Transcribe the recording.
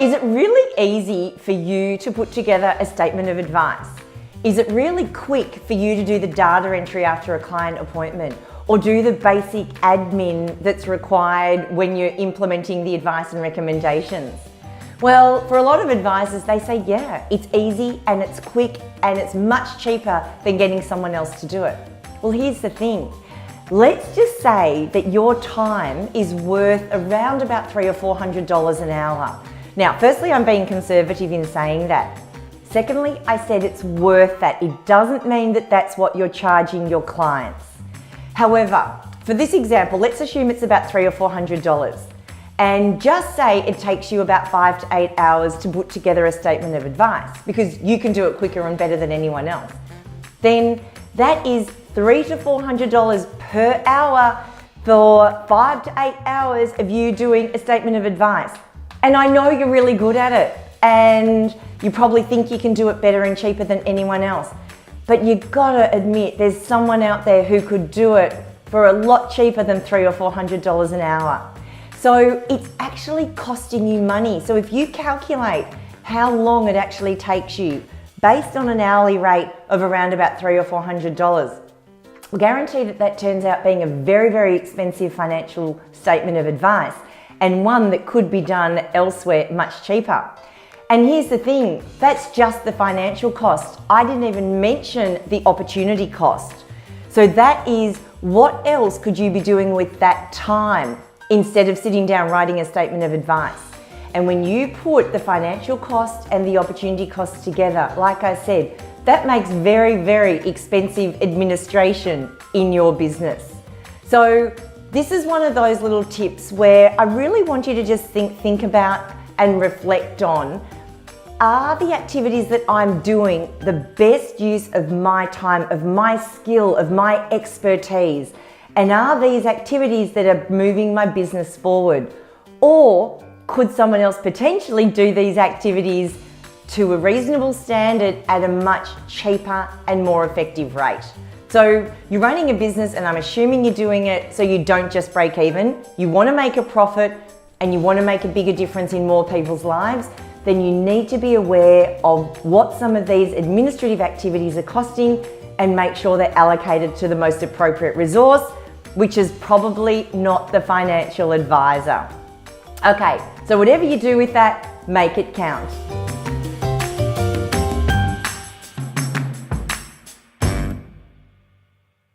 Is it really easy for you to put together a statement of advice? Is it really quick for you to do the data entry after a client appointment or do the basic admin that's required when you're implementing the advice and recommendations? Well, for a lot of advisors, they say, yeah, it's easy and it's quick and it's much cheaper than getting someone else to do it. Well, here's the thing. Let's just say that your time is worth around about $300 or $400 an hour. Now, firstly, I'm being conservative in saying that. Secondly, I said it's worth that. It doesn't mean that that's what you're charging your clients. However, for this example, let's assume it's about $300 or $400 and just say it takes you about 5 to 8 hours to put together a statement of advice because you can do it quicker and better than anyone else. Then that is $300 to $400 per hour for 5 to 8 hours of you doing a statement of advice. And I know you're really good at it and you probably think you can do it better and cheaper than anyone else. But you gotta admit there's someone out there who could do it for a lot cheaper than $300 or $400 an hour. So it's actually costing you money. So if you calculate how long it actually takes you based on an hourly rate of around about $300 or $400, I'll guarantee that that turns out being a very, very expensive financial statement of advice and one that could be done elsewhere much cheaper. And here's the thing, that's just the financial cost. I didn't even mention the opportunity cost. So that is what else could you be doing with that time instead of sitting down writing a statement of advice. And when you put the financial cost and the opportunity cost together, like I said, that makes very, very expensive administration in your business. So this is one of those little tips where I really want you to just think about and reflect on, are the activities that I'm doing the best use of my time, of my skill, of my expertise? And are these activities that are moving my business forward? Or could someone else potentially do these activities to a reasonable standard at a much cheaper and more effective rate? So you're running a business and I'm assuming you're doing it so you don't just break even. You want to make a profit and you want to make a bigger difference in more people's lives, then you need to be aware of what some of these administrative activities are costing and make sure they're allocated to the most appropriate resource, which is probably not the financial advisor. Okay, so whatever you do with that, make it count.